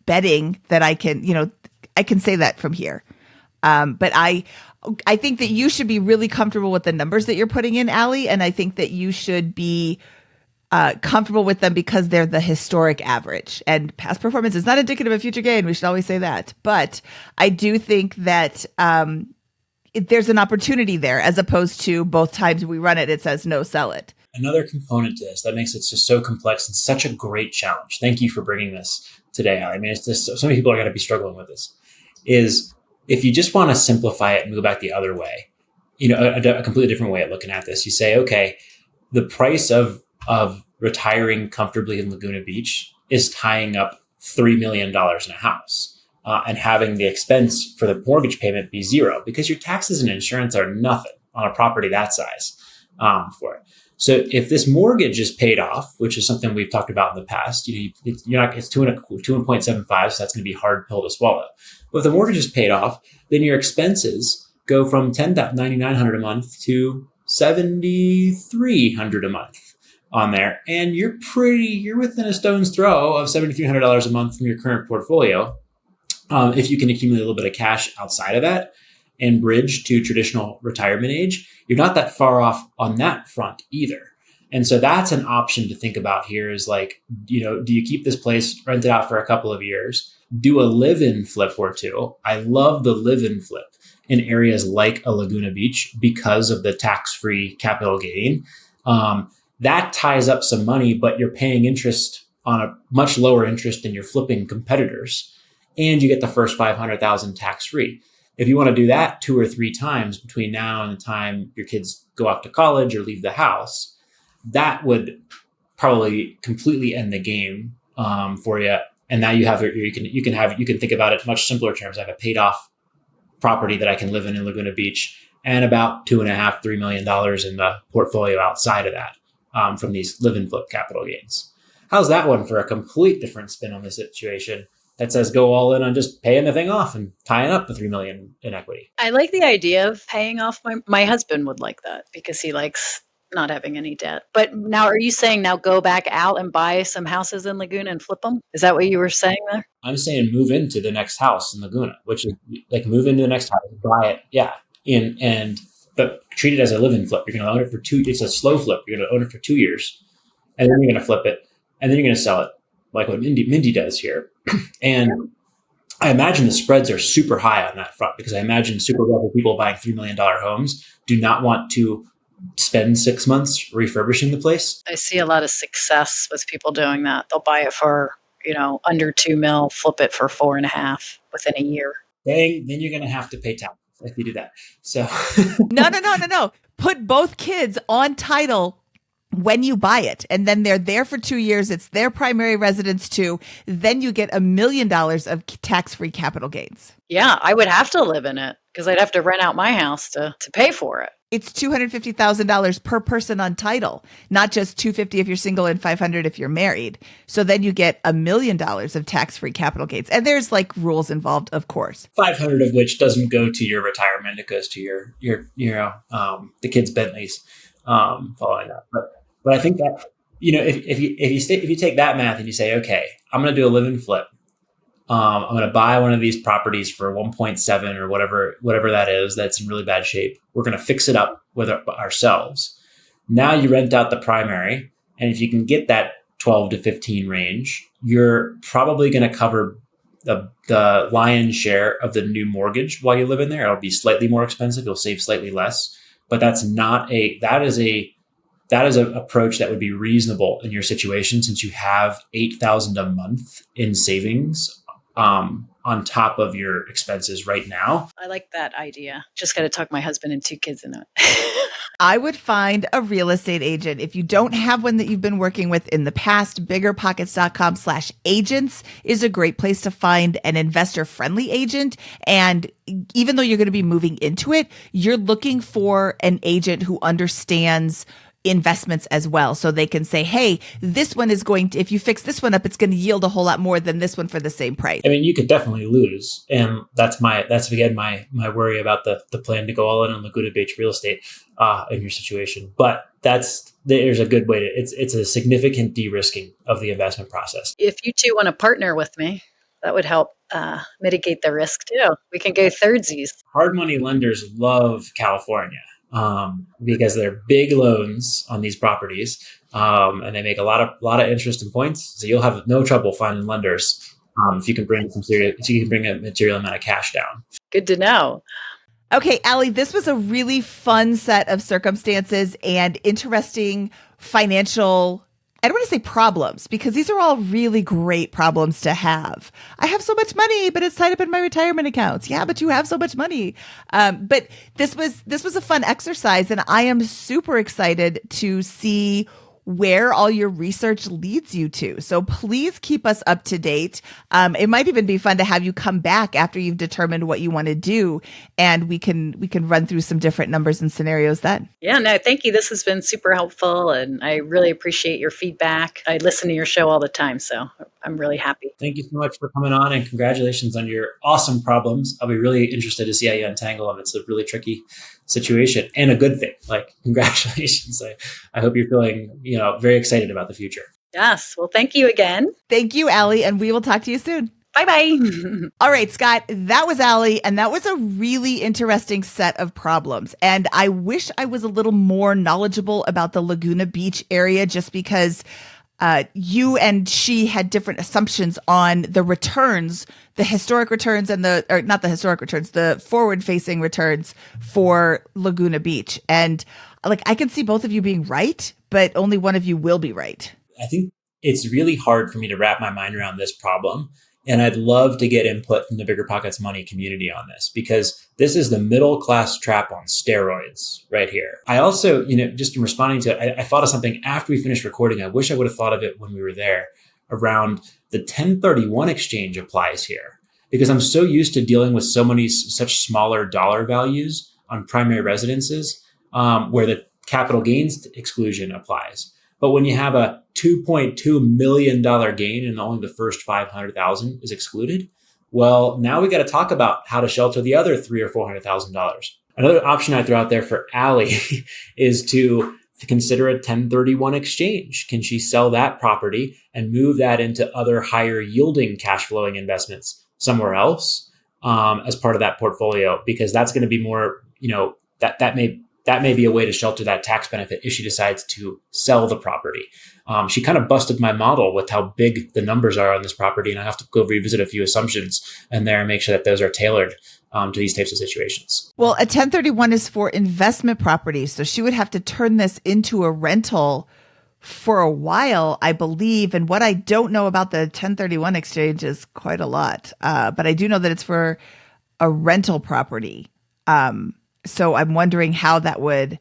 betting that I can say that from here. But I think that you should be really comfortable with the numbers that you're putting in, Allie, and I think that you should be comfortable with them because they're the historic average. And past performance is not indicative of future gain. We should always say that. But I do think that there's an opportunity there as opposed to both times we run it, it says no, sell it. Another component to this that makes it just so complex and such a great challenge. Thank you for bringing this today, Allie. I mean, it's just so many people are going to be struggling with this. Is if you just want to simplify it and go back the other way, a completely different way of looking at this, you say, okay, the price of retiring comfortably in Laguna Beach is tying up $3 million in a house and having the expense for the mortgage payment be zero because your taxes and insurance are nothing on a property that size for it. So if this mortgage is paid off, which is something we've talked about in the past, it's 2.75, so that's going to be a hard pill to swallow. But if the mortgage is paid off, then your expenses go from $9,900 a month to $7,300 a month on there, and you're within a stone's throw of $7,300 a month from your current portfolio. If you can accumulate a little bit of cash outside of that and bridge to traditional retirement age, you're not that far off on that front either. And so that's an option to think about here is like, do you keep this place, rent it out for a couple of years, do a live-in flip or two? I love the live-in flip in areas like a Laguna Beach because of the tax-free capital gain. That ties up some money, but you're paying interest on a much lower interest than your flipping competitors. And you get the first $500,000 tax-free. If you want to do that 2 or 3 times between now and the time your kids go off to college or leave the house, that would probably completely end the game for you. And now you can think about it in much simpler terms. I have a paid off property that I can live in Laguna Beach and about $2.5-3 million in the portfolio outside of that from these live and flip capital gains. How's that one for a complete different spin on the situation that says go all in on just paying the thing off and tying up the $3 million in equity? I like the idea of paying off. My husband would like that because he likes not having any debt. But now, are you saying now go back out and buy some houses in Laguna and flip them? Is that what you were saying there? I'm saying move into the next house in Laguna, which is like move into the next house, buy it, yeah, but treat it as a live-in flip. You're going to own it for 2. It's a slow flip. You're going to own it for 2 years, and then you're going to flip it, and then you're going to sell it, like what Mindy does here. And I imagine the spreads are super high on that front because I imagine super wealthy people buying $3 million homes do not want to spend 6 months refurbishing the place. I see a lot of success with people doing that. They'll buy it for, under 2 mil, flip it for 4.5 within a year. Then you're going to have to pay taxes if you do that. So No. Put both kids on title when you buy it, and then they're there for 2 years. It's their primary residence too. Then you get $1 million of tax-free capital gains. Yeah, I would have to live in it because I'd have to rent out my house to pay for it. it's $250,000 per person on title, not just $250 if you're single and $500 if you're married. So then you get $1 million of tax-free capital gains. And there's like rules involved, of course. 500 of which doesn't go to your retirement. It goes to the kids' Bentleys, following that. But I think that, if you take that math and you say, okay, I'm going to do a live and flip. I'm going to buy one of these properties for 1.7 or whatever that is, that's in really bad shape. We're going to fix it up with ourselves. Now you rent out the primary. And if you can get that 12 to 15 range, you're probably going to cover the lion's share of the new mortgage while you live in there. It'll be slightly more expensive. You'll save slightly less, but that is an approach that would be reasonable in your situation, since you have $8,000 a month in savings on top of your expenses right now. I like that idea. Just got to talk my husband and 2 kids into it. I would find a real estate agent. If you don't have one that you've been working with in the past, biggerpockets.com/agents is a great place to find an investor-friendly agent. And even though you're going to be moving into it, you're looking for an agent who understands investments as well. So they can say, hey, this one is going to, if you fix this one up, it's going to yield a whole lot more than this one for the same price. I mean, you could definitely lose. And that's again, my worry about the plan to go all in on Laguna Beach real estate in your situation. But there's a good way to, it's a significant de-risking of the investment process. If you 2 want to partner with me, that would help mitigate the risk too. We can go thirdsies. Hard money lenders love California. Because they're big loans on these properties, and they make a lot of interest and points. So you'll have no trouble finding lenders if you can bring a material amount of cash down. Good to know. Okay, Allie, this was a really fun set of circumstances and interesting financial, I don't want to say problems, because these are all really great problems to have. I have so much money, but it's tied up in my retirement accounts. Yeah, but you have so much money. But this was a fun exercise, and I am super excited to see where all your research leads you to. So please keep us up to date. It might even be fun to have you come back after you've determined what you want to do, and we can run through some different numbers and scenarios then. Yeah, no, thank you. This has been super helpful, and I really appreciate your feedback. I listen to your show all the time, so I'm really happy. Thank you so much for coming on, and congratulations on your awesome problems. I'll be really interested to see how you untangle them. It's a really tricky situation and a good thing. Like, congratulations. I hope you're feeling, very excited about the future. Yes. Well, thank you again. Thank you, Allie, and we will talk to you soon. Bye-bye. All right, Scott, that was Allie, and that was a really interesting set of problems. And I wish I was a little more knowledgeable about the Laguna Beach area, just because you and she had different assumptions on the returns, the historic returns and not the historic returns, the forward-facing returns for Laguna Beach. And I can see both of you being right, but only one of you will be right. I think it's really hard for me to wrap my mind around this problem. And I'd love to get input from the BiggerPockets Money community on this, because this is the middle class trap on steroids right here. I also, just in responding to it, I thought of something after we finished recording. I wish I would have thought of it when we were there, around the 1031 exchange applies here, because I'm so used to dealing with such smaller dollar values on primary residences, where the capital gains exclusion applies. But when you have a $2.2 million gain and only the first $500,000 is excluded, well, now we got to talk about how to shelter the other $300,000 or $400,000. Another option I throw out there for Allie is to consider a 1031 exchange. Can she sell that property and move that into other higher yielding cash flowing investments somewhere else as part of that portfolio? Because that's going to be more, that may be a way to shelter that tax benefit if she decides to sell the property. She kind of busted my model with how big the numbers are on this property, and I have to go revisit a few assumptions in there and make sure that those are tailored to these types of situations. Well, a 1031 is for investment properties, so she would have to turn this into a rental for a while, I believe. And what I don't know about the 1031 exchange is quite a lot, but I do know that it's for a rental property. So I'm wondering how that would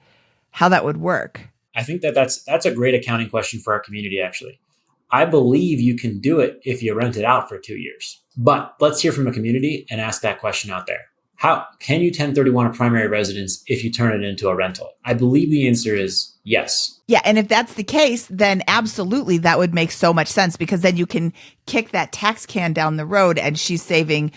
work. I think that's a great accounting question for our community, actually. I believe you can do it if you rent it out for 2 years. But let's hear from a community and ask that question out there. How can you 1031 a primary residence if you turn it into a rental? I believe the answer is yes. Yeah. And if that's the case, then absolutely that would make so much sense, because then you can kick that tax can down the road, and she's saving,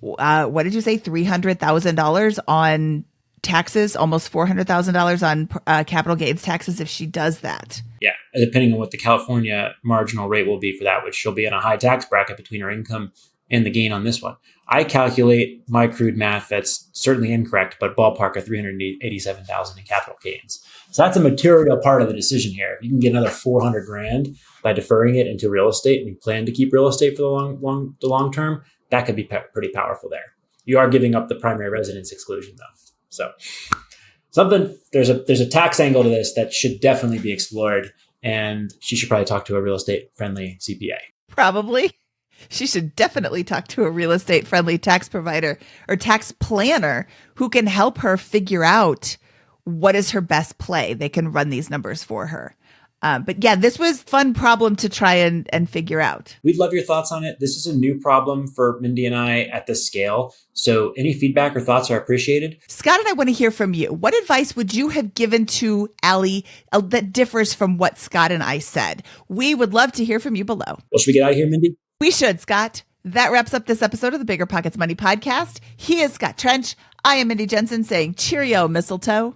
what did you say, $300,000 on taxes, almost $400,000 on capital gains taxes if she does that. Yeah, depending on what the California marginal rate will be for that, which she'll be in a high tax bracket between her income and the gain on this one. I calculate my crude math that's certainly incorrect, but ballpark of $387,000 in capital gains. So that's a material part of the decision here. You can get another $400,000 by deferring it into real estate, and you plan to keep real estate for the long term. That could be pretty powerful there. You are giving up the primary residence exclusion though. So there's a tax angle to this that should definitely be explored, and she should probably talk to a real estate friendly CPA. Probably. She should definitely talk to a real estate friendly tax provider or tax planner who can help her figure out what is her best play. They can run these numbers for her. But yeah, this was a fun problem to try and figure out. We'd love your thoughts on it. This is a new problem for Mindy and I at this scale. So any feedback or thoughts are appreciated. Scott and I want to hear from you. What advice would you have given to Allie that differs from what Scott and I said? We would love to hear from you below. Well, should we get out of here, Mindy? We should, Scott. That wraps up this episode of the BiggerPockets Money Podcast. He is Scott Trench. I am Mindy Jensen saying cheerio, mistletoe.